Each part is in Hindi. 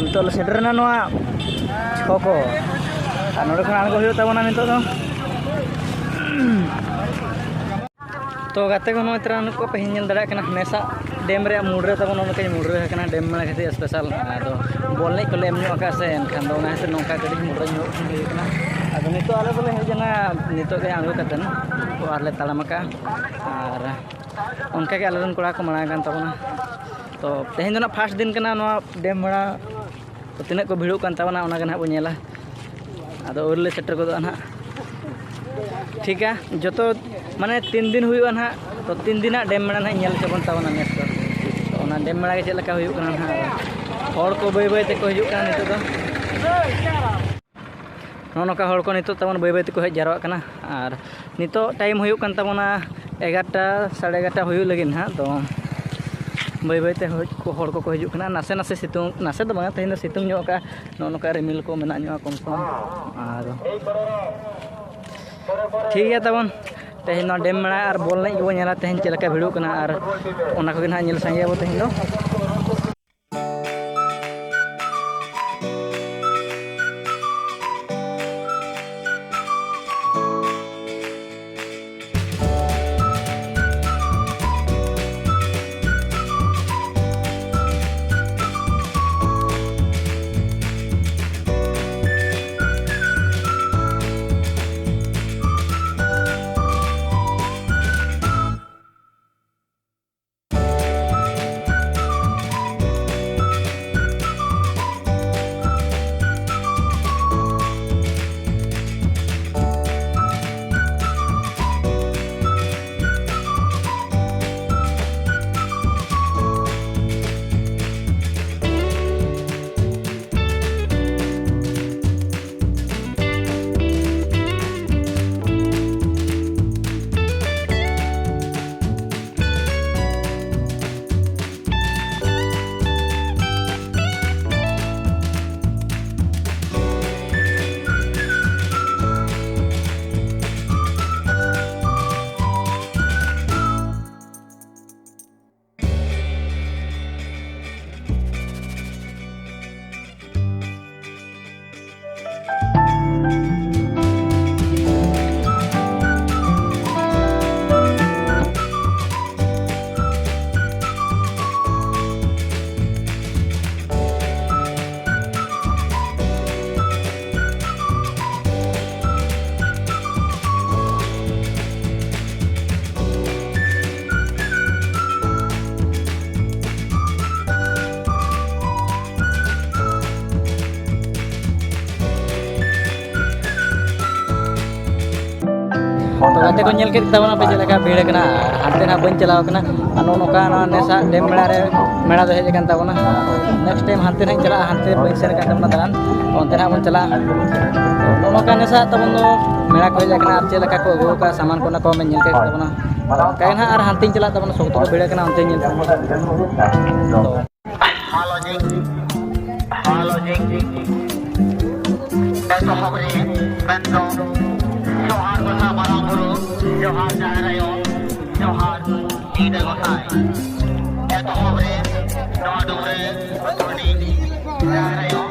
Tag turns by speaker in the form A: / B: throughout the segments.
A: नितोग सेटरना नोआ छको और नोडे खन आगो हुयो ताबोना नितोग दो तो गाते को नोय तरा नुको पे हिंजल दड़ा कना नेसा डेम रे मुडरे तबोन नोके मुडरे कना डेम में खाती स्पेशल आदो बॉल नहीं कोले एमनो का से एनखान दो ना से नोका गडी मुडरे नो कना आदो नितो आले बोले हेजना नितो के आंगो कतन तो आले तालामका और उनका के आलेन कोड़ा को मना कान तबोना तो तेहेन ना फर्स्ट दिन कना नो डेम बड़ा तो तिना को भिड़ो कान तबोना ओना गना बो नेला आदो ओरले सेटर को दो ना ठीक है जो तो माने 3 दिन हुई ना तो 3 दिन डेम मेड़ा ना नेल चबन तावना नेस तो ओना डेम मेड़ा के चलका हुई कना ना हर को बय बय ते को हिजु कना नितो दो नोनका हर को नितो तबन बय बय ते को हेज जारवा कना और नितो टाइम हुई कन तबना 11 साढ़े 11 हुई लगिन हा तो बय बय ते हर को हिजु कना नासे नासे सितुंग नासे तो बा तेन सितुंग नो का नोनका रिमिल को मेना नो कम कम और ठीक है तबन तेहन ना डेम मेड़ा और बॉल नहीं गो नेला तेहन चलका भिड़ो कना और ओना को ना नेल सांगे बो तेहन दो तो गाते को नेल के तबना पे चलका भीड़ कना हांते ना बन चलाव कना अनो नोका ना नेसा डेम मेड़ा रे मेड़ा दो हेज कन तबना नेक्स्ट टाइम हांते ना चला हांते बन सेर का तबना दान ओनते ना बन चला तो नोका नेसा तबन दो मेड़ा को हेज कना चलका को गो का सामान को ना को में नेल के तबना काइन हा और हांते चला तबना सोतो को भीड़ कना ओनते नेल हालो जी बेतो होबरे बेतो जोहार बसा बड़ा गुरु जोहार जा रहे हो जोहार ईद गोसाई ए तो होबरे नवा डुबरे तोनी जा रहे हो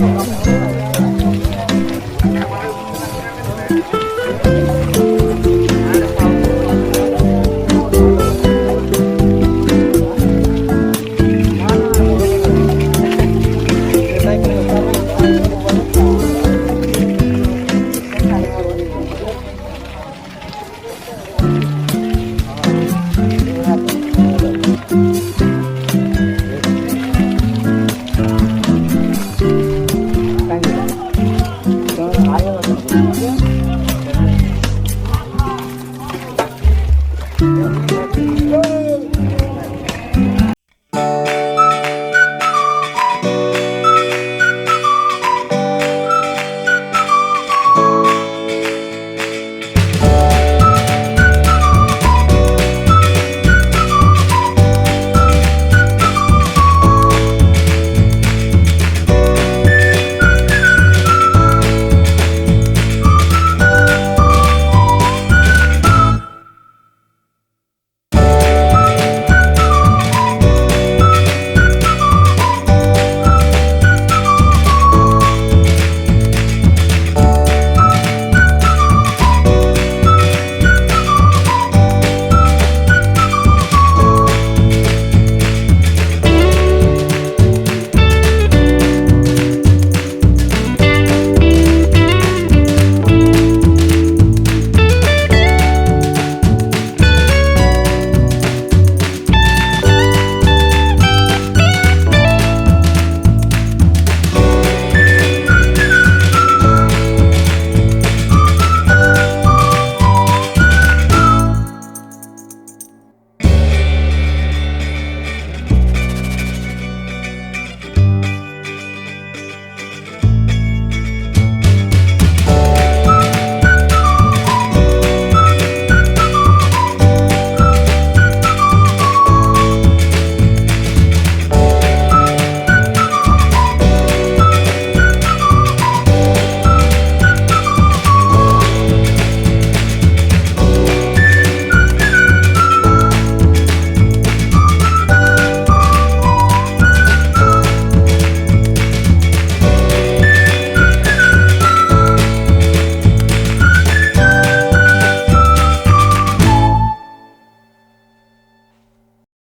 A: ᱦᱚᱸ